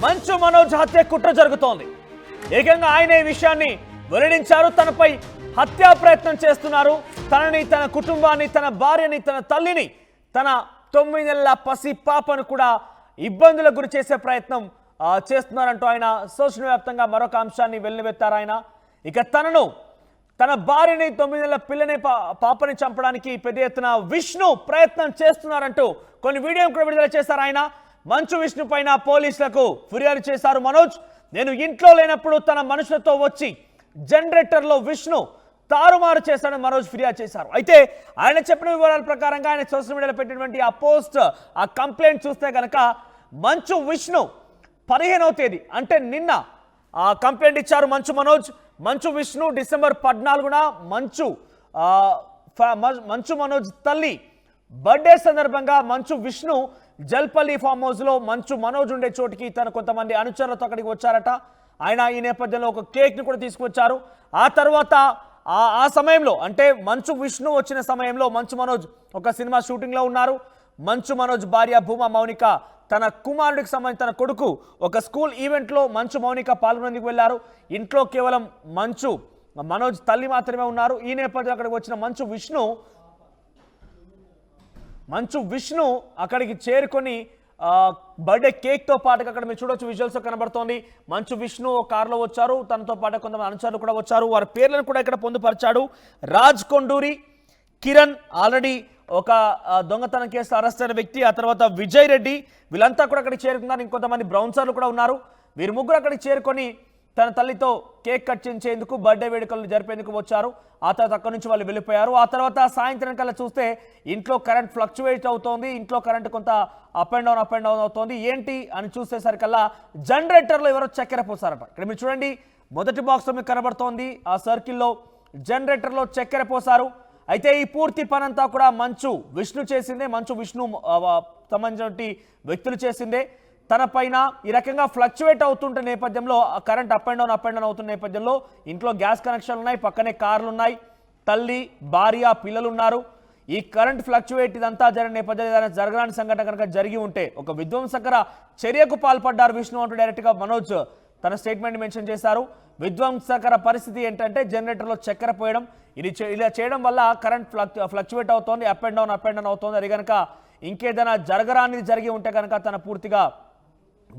మంచు మనోజ్ హత్య కుట్ర జరుగుతోంది. ఏకంగా ఆయన ఈ విషయాన్ని వెల్లడించారు. తనపై హత్యా ప్రయత్నం చేస్తున్నారు. తనని, తన కుటుంబాన్ని, తన భార్యని, తన తల్లిని, తన 9 నెలల పసి పాపను కూడా ఇబ్బందులకు గురి చేసే ప్రయత్నం చేస్తున్నారంటూ ఆయన సోషల్ వ్యాప్తంగా మరొక అంశాన్ని వెల్లువెత్తారు. ఆయన ఇక తన భార్యని, 9 నెలల పిల్లని, పాపని చంపడానికి పెద్ద ఎత్తున విష్ణు ప్రయత్నం చేస్తున్నారంటూ కొన్ని వీడియోలు కూడా విడుదల చేశారు. ఆయన మంచు విష్ణు పైన పోలీసులకు ఫిర్యాదు చేశారు మనోజ్. నేను ఇంట్లో లేనప్పుడు తన మనుషులతో వచ్చి జనరేటర్లో విష్ణు తారుమారు చేశాడని మనోజ్ ఫిర్యాదు చేశారు. అయితే ఆయన చెప్పిన వివరాల ప్రకారంగా ఆయన సోషల్ మీడియాలో పెట్టినటువంటి ఆ పోస్ట్, ఆ కంప్లైంట్ చూస్తే కనుక మంచు విష్ణు 15వ తేదీ అంటే నిన్న ఆ కంప్లైంట్ ఇచ్చారు మంచు విష్ణు. డిసెంబర్ 14న మంచు మనోజ్ తల్లి బర్త్డే సందర్భంగా మంచు విష్ణు జల్పల్లి ఫామ్ హౌస్ లో మంచు మనోజ్ ఉండే చోటికి తన కొంతమంది అనుచరులతో అక్కడికి వచ్చారట. ఆయన ఈ నేపథ్యంలో ఒక కేక్ ని కూడా తీసుకువచ్చారు. ఆ తర్వాత ఆ సమయంలో అంటే మంచు విష్ణు వచ్చిన సమయంలో మంచు మనోజ్ ఒక సినిమా షూటింగ్ లో ఉన్నారు. మంచు మనోజ్ భార్య భూమా మౌనిక తన కుమారుడికి సంబంధించి తన కొడుకు ఒక స్కూల్ ఈవెంట్ లో మంచు మౌనిక పాల్గొనేందుకు వెళ్లారు. ఇంట్లో కేవలం మనోజ్ తల్లి మాత్రమే ఉన్నారు. ఈ నేపథ్యంలో అక్కడికి వచ్చిన మంచు విష్ణు అక్కడికి చేరుకొని బర్త్డే కేక్ తో పాటుగా అక్కడ మీరు చూడొచ్చు, విజువల్స్ కనబడుతోంది. మంచు విష్ణు కారులో వచ్చారు. తనతో పాటు కొంతమంది అనుచరులు కూడా వచ్చారు. వారి పేర్లను కూడా ఇక్కడ పొందుపరిచాడు. రాజ్ కొండూరి, కిరణ్ ఆల్రెడీ ఒక దొంగతనం కేసు అరెస్ట్ అయిన వ్యక్తి, ఆ తర్వాత విజయ్ రెడ్డి, వీళ్ళంతా కూడా అక్కడికి చేరుకున్నారు. ఇంకొంతమంది బ్రౌన్సర్లు కూడా ఉన్నారు. వీరు ముగ్గురు అక్కడికి చేరుకొని తన తల్లితో కేక్ కట్ చేయించేందుకు, బర్త్డే వేడుకలు జరిపేందుకు వచ్చారు. ఆ తర్వాత అక్కడి నుంచి వాళ్ళు వెళ్ళిపోయారు. ఆ తర్వాత సాయంత్రం కల్లా చూస్తే ఇంట్లో కరెంట్ ఫ్లక్చువేట్ అవుతోంది. ఇంట్లో కరెంట్ కొంత అప్ అండ్ డౌన్ అవుతోంది. ఏంటి అని చూసేసరికల్లా జనరేటర్లో ఎవరో చక్కెర పోసారట. ఇక్కడ మీరు చూడండి, మొదటి బాక్స్లో మీకు కనబడుతోంది. ఆ సర్కిల్లో జనరేటర్లో చక్కెర పోసారు. అయితే ఈ పూర్తి పనంతా కూడా మంచు విష్ణు చేసిందే. మంచు విష్ణు సంబంధించిన వ్యక్తులు చేసిందే. తన పైన ఈ రకంగా ఫ్లక్చువేట్ అవుతుంటే నేపథ్యంలో కరెంట్ అప్ అండ్ డౌన్ అవుతున్న నేపథ్యంలో ఇంట్లో గ్యాస్ కనెక్షన్లు ఉన్నాయి, పక్కనే కార్లు ఉన్నాయి, తల్లి, భార్య, పిల్లలు ఉన్నారు. ఈ కరెంట్ ఫ్లక్చువేట్ ఇదంతా జరిగిన నేపథ్యంలో ఏదైనా జరగని సంఘటన కనుక జరిగి ఉంటే ఒక విధ్వంసకర చర్యకు పాల్పడ్డారు విష్ణు అంటూ డైరెక్ట్గా మనోజ్ తన స్టేట్మెంట్ మెన్షన్ చేశారు. విధ్వంసకర పరిస్థితి ఏంటంటే జనరేటర్లో చక్కెర పోయడం. ఇలా చేయడం వల్ల కరెంట్ ఫ్లక్చువేట్ అవుతోంది, అప్ అండ్ డౌన్ అవుతోంది. అది కనుక ఇంకేదైనా జరగరానిది జరిగి ఉంటే కనుక తన పూర్తిగా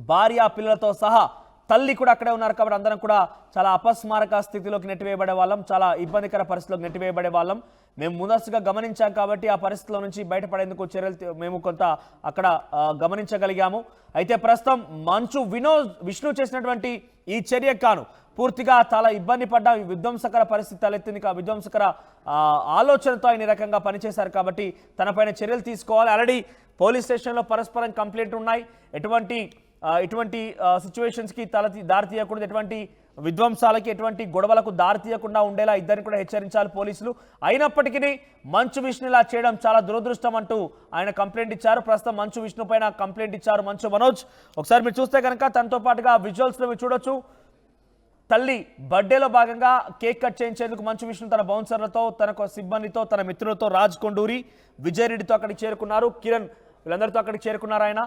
భార్య, పిల్లలతో సహా తల్లి కూడా అక్కడే ఉన్నారు. కాబట్టి అందరం కూడా చాలా అపస్మారక స్థితిలోకి నెట్టివేయబడే వాళ్ళం, చాలా ఇబ్బందికర పరిస్థితిలోకి నెట్టివేయబడే వాళ్ళం. మేము ముందస్తుగా గమనించాం కాబట్టి ఆ పరిస్థితుల నుంచి బయటపడేందుకు చర్యలు మేము కొంత అక్కడ గమనించగలిగాము. అయితే ప్రస్తుతం మంచు విష్ణు చేసినటువంటి ఈ చర్యకు కాను పూర్తిగా చాలా ఇబ్బంది పడ్డ విధ్వంసకర పరిస్థితి తలెత్తింది. విధ్వంసకర ఆలోచనతో ఆయన ఈ రకంగా పనిచేశారు కాబట్టి తనపైన చర్యలు తీసుకోవాలి. ఆల్రెడీ పోలీస్ స్టేషన్లో పరస్పరం కంప్లైంట్ ఉన్నాయి. ఇటువంటి సిచ్యువేషన్స్కి దారి తీయకూడదు, ఎటువంటి విధ్వంసాలకి, ఎటువంటి గొడవలకు దారి తీయకుండా ఉండేలా ఇద్దరిని కూడా హెచ్చరించాలి పోలీసులు. అయినప్పటికీ మంచు విష్ణు ఇలా చేయడం చాలా దురదృష్టం అంటూ ఆయన కంప్లైంట్ ఇచ్చారు. ప్రస్తుతం మంచు విష్ణు పైన కంప్లైంట్ ఇచ్చారు మంచు మనోజ్. ఒకసారి మీరు చూస్తే కనుక తనతో పాటుగా విజువల్స్లో మీరు చూడొచ్చు, తల్లి బర్త్డేలో భాగంగా కేక్ కట్ చేయించేందుకు మంచు విష్ణు తన బౌన్సర్లతో, తన సిబ్బందితో, తన మిత్రులతో, రాజ్ కొండూరి, విజయ్ రెడ్డితో అక్కడికి చేరుకున్నారు. కిరణ్ వీళ్ళందరితో అక్కడికి చేరుకున్నారు. ఆయన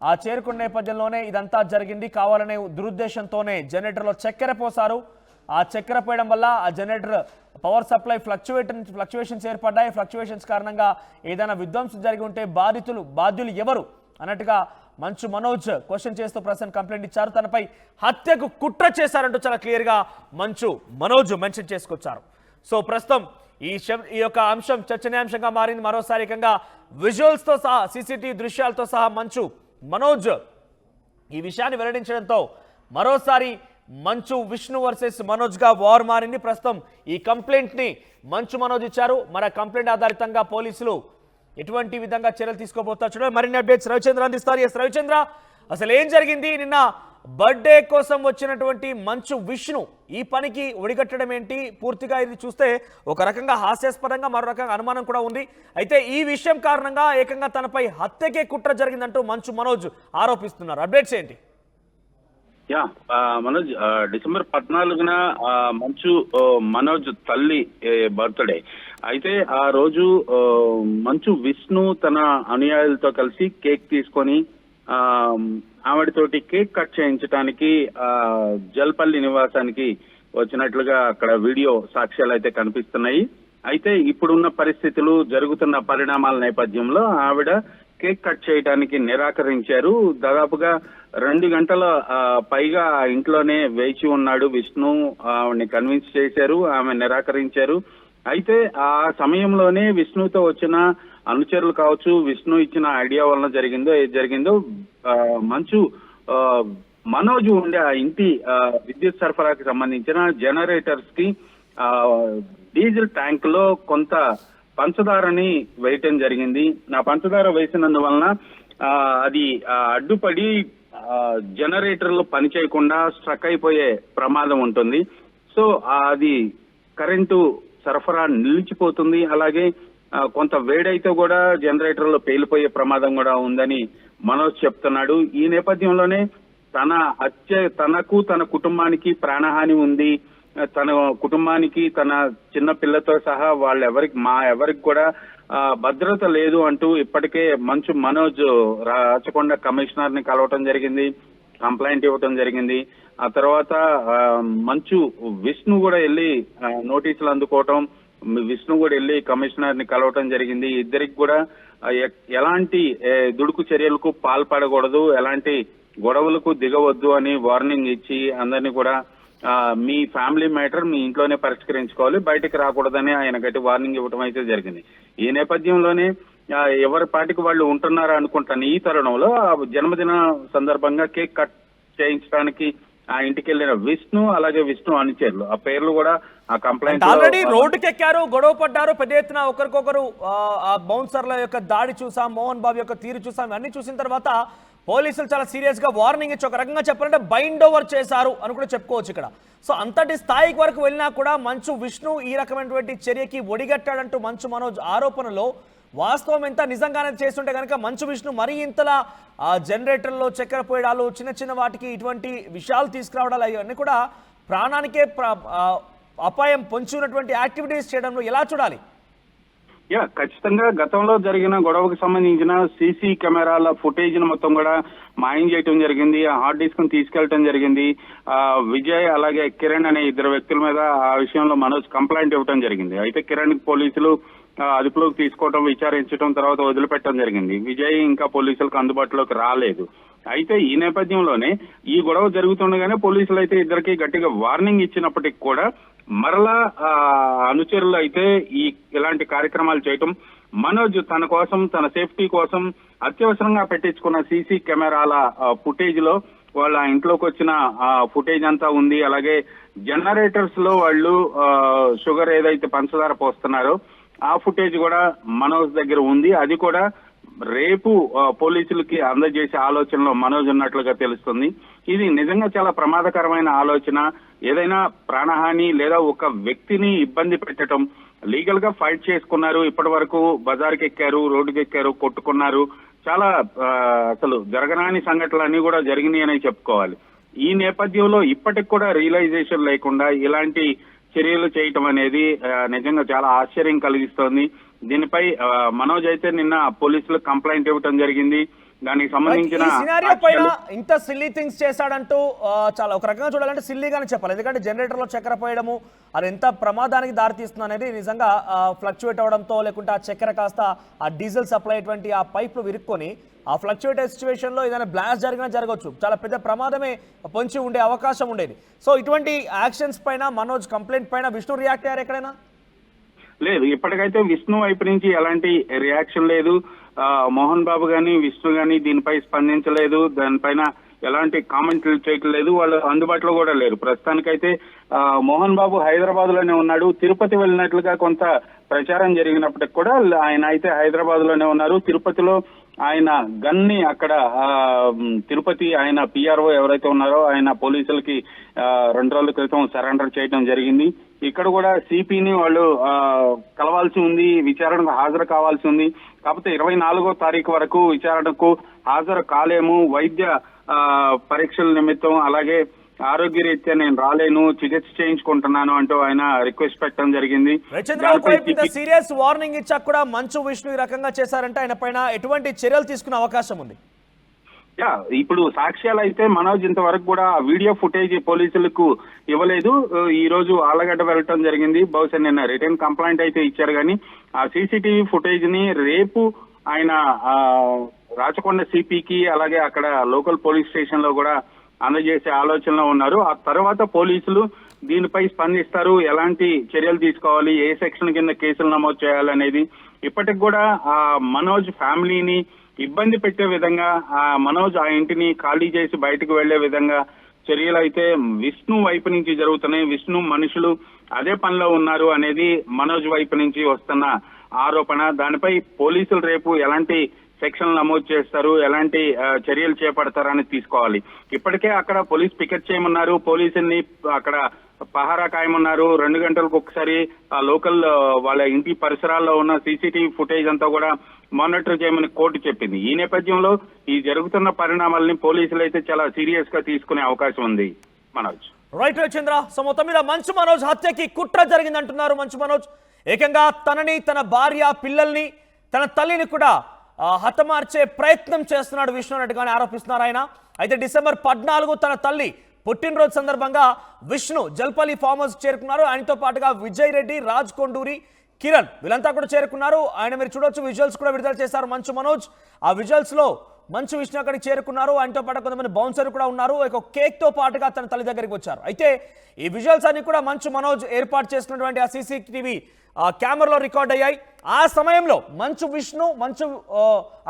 ఆ చేరుకున్న నేపథ్యంలోనే ఇదంతా జరిగింది. కావాలనే దురుద్దేశంతోనే జనరేటర్లో చక్కెర పోసారు. ఆ చక్కెర పోయడం వల్ల ఆ జనరేటర్ పవర్ సప్లై ఫ్లక్చువేషన్స్ ఏర్పడ్డాయి. ఫ్లక్చువేషన్స్ కారణంగా ఏదైనా విధ్వంసం జరిగి ఉంటే బాధ్యులు ఎవరు అన్నట్టుగా మంచు మనోజ్ క్వశ్చన్ చేస్తూ ప్రస్తుతం కంప్లైంట్ ఇచ్చారు. తనపై హత్యకు కుట్ర చేశారంటూ చాలా క్లియర్గా మంచు మనోజ్ మెన్షన్ చేసుకొచ్చారు. సో ప్రస్తుతం ఈ యొక్క అంశం చర్చనీయాంశంగా మారింది. మరోసారి ఏకంగా విజువల్స్తో సహా, సీసీటీవీ దృశ్యాలతో సహా మంచు మనోజ్ ఈ విషయాన్ని వెల్లడించడంతో మరోసారి మంచు విష్ణు వర్సెస్ మనోజ్గా వార్ మారింది. ప్రస్తుతం ఈ కంప్లైంట్ని మంచు మనోజ్ ఇచ్చారు. మరి కంప్లైంట్ ఆధారితంగా పోలీసులు ఎటువంటి విధంగా చర్యలు తీసుకోబోతారు చూడండి. మరిన్ని అప్డేట్స్ రవిచంద్ర అందిస్తారు. ఎస్ రవిచంద్ర, అసలు ఏం జరిగింది? నిన్న బర్త్డే కోసం వచ్చినటువంటి మంచు విష్ణు ఈ పనికి ఒడిగట్టడం ఏంటి? పూర్తిగా ఇది చూస్తే ఒక రకంగా హాస్యాస్పదంగా, మరో రకంగా అనుమానం కూడా ఉంది. అయితే ఈ విషయం కారణంగా ఏకంగా తనపై హత్యకే కుట్ర జరిగిందంటూ మంచు మనోజ్ ఆరోపిస్తున్నారు. అప్డేట్స్ ఏంటి? మనోజ్, డిసెంబర్ 14న మంచు మనోజ్ తల్లి బర్త్డే. అయితే ఆ రోజు మంచు విష్ణు తన అనుయాయులతో కలిసి కేక్ తీసుకొని ఆ, ఆవిడతోటి కేక్ కట్ చేయించడానికి జల్పల్లి నివాసానికి వచ్చినట్లుగా అక్కడ వీడియో సాక్ష్యాలు అయితే కనిపిస్తున్నాయి. అయితే ఇప్పుడున్న పరిస్థితులు, జరుగుతున్న పరిణామాల నేపథ్యంలో ఆవిడ కేక్ కట్ చేయడానికి నిరాకరించారు. దాదాపుగా 2 గంటల పైగా ఆ ఇంట్లోనే వేచి ఉన్నాడు విష్ణు. ఆవిడని కన్విన్స్ చేశారు, ఆమె నిరాకరించారు. అయితే ఆ సమయంలోనే విష్ణుతో వచ్చిన అనుచరులు కావచ్చు, విష్ణు ఇచ్చిన ఐడియా వలన ఏది జరిగిందో మంచు మనోజ్ ఉండే ఆ ఇంటి విద్యుత్ సరఫరాకి సంబంధించిన జనరేటర్స్ కి డీజిల్ ట్యాంక్ లో కొంత పంచదారని వేయటం జరిగింది. ఆ పంచదార వేసినందువలన అది అడ్డుపడి జనరేటర్లు పనిచేయకుండా స్ట్రక్ అయిపోయే ప్రమాదం ఉంటుంది. సో అది కరెంటు సరఫరా నిలిచిపోతుంది. అలాగే కొంత వేడైతే కూడా జనరేటర్లో పేలిపోయే ప్రమాదం కూడా ఉందని మనోజ్ చెప్తున్నాడు. ఈ నేపథ్యంలోనే తనకు తన కుటుంబానికి ప్రాణహాని ఉంది, తన కుటుంబానికి తన చిన్న పిల్లతో సహా ఎవరికి కూడా భద్రత లేదు అంటూ ఇప్పటికే మంచు మనోజ్ రాచకొండ కమిషనర్ ని కలవటం జరిగింది, కంప్లైంట్ ఇవ్వటం జరిగింది. ఆ తర్వాత మంచు విష్ణు కూడా వెళ్ళి నోటీసులు అందుకోవటం, విష్ణు కూడా వెళ్ళి కమిషనర్ ని కలవటం జరిగింది. ఇద్దరికి కూడా ఎలాంటి దుడుకు చర్యలకు పాల్పడకూడదు, ఎలాంటి గొడవలకు దిగవద్దు అని వార్నింగ్ ఇచ్చి అందరినీ కూడా మీ ఫ్యామిలీ మ్యాటర్ మీ ఇంట్లోనే పరిష్కరించుకోవాలి, బయటకు రాకూడదని ఆయన గట్టి వార్నింగ్ ఇవ్వటం అయితే జరిగింది. ఈ నేపథ్యంలోనే ఎవరి పాటికి వాళ్ళు ఉంటున్నారా అనుకుంటాను. ఈ తరుణంలో జన్మదిన సందర్భంగా కేక్ కట్ చేయించడానికి ఆ ఇంటికి వెళ్ళిన విష్ణు, అలాగే విష్ణు అనుచరులు, ఆ పేర్లు కూడా ఆ కంప్లైంట్ ఆల్రెడీ రోడ్డుకి ఎక్కారు, గొడవ పడ్డారు, పెద్ద ఎత్తున ఒకరికొకరు ఆ బౌన్సర్ల యొక్క దాడి చూసాం, మోహన్ బాబు యొక్క తీరు చూసాం. అన్ని చూసిన తర్వాత పోలీసులు చాలా సీరియస్ గా వార్నింగ్ ఇచ్చి ఒక రకంగా చెప్పాలంటే బైండ్ ఓవర్ చేశారు అని కూడా చెప్పుకోవచ్చు ఇక్కడ. సో అంతటి స్థాయికి వరకు వెళ్ళినా కూడా మంచు విష్ణు ఈ రకమైనటువంటి చర్యకి ఒడిగట్టాడంటూ మంచు మనోజ్ ఆరోపణలో వాస్తవం ఎంత నిజంగానే చేస్తుంటే కనుక మంచు విష్ణు మరీ ఇంతలా జనరేటర్లో చక్కెర పోయడాలు, చిన్న చిన్న వాటికి ఇటువంటి విషయాలు తీసుకురావడాలు అవన్నీ కూడా ప్రాణానికే అపాయం పొంచి ఉన్నటువంటి యాక్టివిటీస్ చేయడంలో ఎలా చూడాలి? ఖచ్చితంగా గతంలో జరిగిన గొడవకు సంబంధించిన సీసీ కెమెరాల ఫుటేజ్ ను మొత్తం కూడా మాయం చేయటం జరిగింది. ఆ హార్డ్ డిస్క్ ను తీసుకెళ్లటం జరిగింది. విజయ్ అలాగే కిరణ్ అనే ఇద్దరు వ్యక్తుల మీద ఆ విషయంలో మనోజ్ కంప్లైంట్ ఇవ్వటం జరిగింది. అయితే కిరణ్ పోలీసులు అదుపులోకి తీసుకోవటం, విచారించడం, తర్వాత వదిలిపెట్టడం జరిగింది. విజయ్ ఇంకా పోలీసులకు అందుబాటులోకి రాలేదు. అయితే ఈ నేపథ్యంలోనే ఈ గొడవ జరుగుతుండగానే పోలీసులు అయితే ఇద్దరికి గట్టిగా వార్నింగ్ ఇచ్చినప్పటికీ కూడా మరలా అనుచరులు అయితే ఇలాంటి కార్యక్రమాలు చేయటం, మనోజ్ తన కోసం, తన సేఫ్టీ కోసం అత్యవసరంగా పెట్టించుకున్న సీసీ కెమెరాల ఫుటేజ్ లో వాళ్ళ ఇంట్లోకి వచ్చిన ఫుటేజ్ అంతా ఉంది. అలాగే జనరేటర్స్ లో వాళ్ళు షుగర్ ఏదైతే పంచదార పోస్తున్నారో ఆ ఫుటేజ్ కూడా మనోజ్ దగ్గర ఉంది. అది కూడా రేపు పోలీసులకి అందజేసే ఆలోచనలో మనోజ్ ఉన్నట్లుగా తెలుస్తుంది. ఇది నిజంగా చాలా ప్రమాదకరమైన ఆలోచన. ఏదైనా ప్రాణహాని లేదా ఒక వ్యక్తిని ఇబ్బంది పెట్టడం, లీగల్ గా ఫైట్ చేసుకున్నారు, ఇప్పటి వరకు బజార్కి ఎక్కారు, రోడ్డుకి ఎక్కారు, కొట్టుకున్నారు, చాలా అసలు జరగరాని సంఘటనలన్నీ కూడా జరిగినాయి అని చెప్పుకోవాలి. ఈ నేపథ్యంలో ఇప్పటికి కూడా రియలైజేషన్ లేకుండా ఇలాంటి చర్యలు చేయటం అనేది నిజంగా చాలా ఆశ్చర్యం కలిగిస్తోంది. దీనిపై మనోజ్ అయితే నిన్న పోలీసులకు కంప్లైంట్ ఇవ్వటం జరిగింది. దానికి సంబంధించిన పైన ఇంత సిల్లీ థింగ్స్ చేశాడంటూ చాలా ఒక రకంగా చూడాలంటే సిల్లీగానే చెప్పాలి. ఎందుకంటే జనరేటర్ లో చక్కెర పోయడము అది ఎంత ప్రమాదానికి దారితీస్తుంది అనేది నిజంగా ఫ్లక్చువేట్ అవడంతో, లేకుంటే ఆ చక్కెర కాస్త ఆ డీజిల్ సప్లై అటువంటి ఆ పైప్లు విరుక్కొని ఆ ఫ్లక్చువేట్ సిచ్యువేషన్ లో ఏదైనా బ్లాస్ట్ జరిగినా జరగవచ్చు, చాలా పెద్ద ప్రమాదమే పొంచి ఉండే అవకాశం ఉండేది. సో ఇటువంటి యాక్షన్స్ పైన మనోజ్ కంప్లైంట్ పైన విష్ణు రియాక్ట్ అయ్యారు ఎక్కడైనా? లేదు, ఇప్పటికైతే విష్ణు వైపు నుంచి ఎలాంటి రియాక్షన్ లేదు. మోహన్ బాబు గాని విష్ణు గాని దీనిపై స్పందించలేదు, దానిపైన ఎలాంటి కామెంట్లు చేయట్లేదు, వాళ్ళు అందుబాటులో కూడా లేరు. ప్రస్తుతానికైతే మోహన్ బాబు హైదరాబాద్ లోనే ఉన్నాడు. తిరుపతి వెళ్ళినట్లుగా కొంత ప్రచారం జరిగినప్పటికి కూడా ఆయన అయితే హైదరాబాద్ లోనే ఉన్నారు. తిరుపతిలో ఆయన గన్ని అక్కడ తిరుపతి ఆయన పిఆర్ఓ ఎవరైతే ఉన్నారో ఆయన పోలీసులకి 2 రోజుల క్రితం సరెండర్ చేయడం జరిగింది. ఇక్కడ కూడా సిపిని వాళ్ళు కలవాల్సి ఉంది, విచారణకు హాజరు కావాల్సి ఉంది. కాకపోతే 24వ తారీఖు వరకు విచారణకు హాజరు కాలేము, వైద్య పరీక్షల నిమిత్తం అలాగే ఆరోగ్యరీత్యా నేను రాలేను, చికిత్స చేయించుకుంటున్నాను అంటూ ఆయన రిక్వెస్ట్ పెట్టడం జరిగింది. సీరియస్ వార్నింగ్ ఇచ్చాక కూడా మంచు విష్ణు ఈ రకంగా చేశారంటే ఆయన పైన ఎటువంటి చర్యలు తీసుకునే అవకాశం ఉంది? యా, ఇప్పుడు సాక్ష్యాలు అయితే మనోజ్ ఇంతవరకు కూడా ఆ వీడియో ఫుటేజ్ పోలీసులకు ఇవ్వలేదు. ఈ రోజు ఆళ్లగడ్డ వెళ్ళటం జరిగింది. బహుశా నిన్న రిటర్న్ కంప్లైంట్ అయితే ఇచ్చారు, కానీ ఆ సీసీటీవీ ఫుటేజ్ ని రేపు ఆయన రాచకొండ సిపికి అలాగే అక్కడ లోకల్ పోలీస్ స్టేషన్ లో కూడా అందజేసే ఆలోచనలో ఉన్నారు. ఆ తర్వాత పోలీసులు దీనిపై స్పందిస్తారు, ఎలాంటి చర్యలు తీసుకోవాలి, ఏ సెక్షన్ కింద కేసులు నమోదు చేయాలనేది. ఇప్పటికి కూడా ఆ మనోజ్ ఫ్యామిలీని ఇబ్బంది పెట్టే విధంగా ఆ మనోజ్ ఆ ఇంటిని ఖాళీ చేసి బయటకు వెళ్లే విధంగా చర్యలు అయితే విష్ణు వైపు నుంచి జరుగుతున్నాయి. విష్ణు మనుషులు అదే పనిలో ఉన్నారు అనేది మనోజ్ వైపు నుంచి వస్తున్న ఆరోపణ. దానిపై పోలీసులు రేపు ఎలాంటి సెక్షన్ నమోదు చేస్తారు, ఎలాంటి చర్యలు చేపడతారని తీసుకోవాలి. ఇప్పటికే అక్కడ పోలీస్ పికెట్ చేయమన్నారు, పోలీసుల్ని అక్కడ పహారా కాయమన్నారు. 2 గంటలకు ఒకసారి ఆ లోకల్ వాళ్ళ ఇంటి పరిసరాల్లో ఉన్న సీసీటీవీ ఫుటేజ్ అంతా కూడా మానిటర్ చేయమని కోర్టు చెప్పింది. ఈ నేపథ్యంలో ఈ జరుగుతున్న పరిణామాలని పోలీసులు అయితే చాలా సీరియస్ గా తీసుకునే అవకాశం ఉంది. మనోజ్ రైట్ చంద్ర. సో మొత్తం మీద మంచు మనోజ్ హత్యకి కుట్ర జరిగిందంటున్నారు మంచు మనోజ్. ఏకంగా తనని, తన భార్య, పిల్లల్ని, తన తల్లిని కూడా హతమార్చే ప్రయత్నం చేస్తున్నాడు విష్ణు అన్నట్టుగానే ఆరోపిస్తున్నారు ఆయన. అయితే డిసెంబర్ 14 తన తల్లి పుట్టినరోజు సందర్భంగా విష్ణు జల్పల్లి ఫామ్ హౌస్ చేరుకున్నారు. ఆయనతో పాటుగా విజయ్ రెడ్డి, రాజ్ కొండూరి, కిరణ్ వీళ్ళంతా కూడా చేరుకున్నారు. ఆయన మీరు చూడొచ్చు, విజువల్స్ కూడా విడుదల చేశారు మంచు మనోజ్. ఆ విజువల్స్ లో మంచు విష్ణు అక్కడికి చేరుకున్నారు. ఆయనతో పాటు కొంతమంది బౌన్సర్ కూడా ఉన్నారు. ఒక కేక్ తో పాటుగా తన తల్లి దగ్గరికి వచ్చారు. అయితే ఈ విజువల్స్ అన్ని కూడా మంచు మనోజ్ ఏర్పాటు చేసినటువంటి ఆ సీసీటీవీ కెమెరాలో రికార్డ్ అయ్యాయి. ఆ సమయంలో మంచు విష్ణు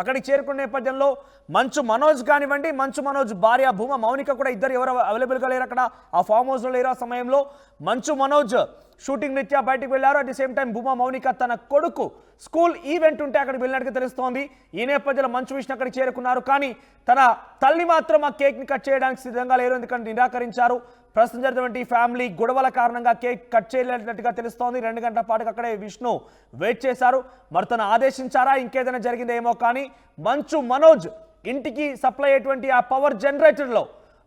అక్కడికి చేరుకునే నేపథ్యంలో మంచు మనోజ్ కానివ్వండి, మంచు మనోజ్ భార్య భూమా మౌనిక కూడా ఇద్దరు ఎవరు అవైలబుల్గా లేరు అక్కడ ఆ ఫామ్ హౌస్లో లేరు. ఆ సమయంలో మంచు మనోజ్ షూటింగ్ రీత్యా బయటకు వెళ్లారు. At the same time Bhuma Mounika తన కొడుకు స్కూల్ ఈవెంట్ ఉంటే అక్కడికి వెళ్ళినట్టుగా తెలుస్తోంది. ఈ నేపథ్యంలో మంచు విష్ణు అక్కడికి చేరుకున్నారు. కానీ తన తల్లి మాత్రం ఆ కేక్ ని కట్ చేయడానికి సిద్ధంగా లేరు, ఎందుకంటే నిరాకరించారు. ప్రస్తుతం జరిగినటువంటి ఫ్యామిలీ గొడవల కారణంగా కేక్ కట్ చేయలేనట్టుగా తెలుస్తోంది. 2 గంటల పాటు అక్కడే విష్ణు వెయిట్ చేశారు. మరి తను ఆదేశించారా, ఇంకేదైనా జరిగిందేమో కానీ మంచు మనోజ్ ఇంటికి సప్లై అయ్యేటువంటి ఆ పవర్ జనరేటర్లో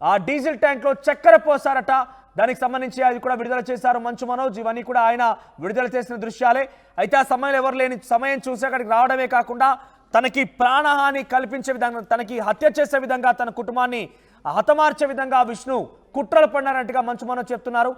ఆ డీజిల్ ట్యాంక్లో చక్కెర పోసారట. దానికి సంబంధించి అది కూడా విడుదల చేశారు మంచు మనోజ్. ఇవన్నీ కూడా ఆయన విడుదల చేసిన దృశ్యాలే. అయితే ఆ సమయంలో ఎవరు లేని సమయం చూసి అక్కడికి రావడమే కాకుండా తనకి ప్రాణహాని కల్పించే విధంగా, తనకి హత్య చేసే విధంగా, తన కుటుంబాన్ని హతమార్చే విధంగా విష్ణు కుట్రలు పడినారంటగా మంచు మనోజ్ చెప్తున్నారు.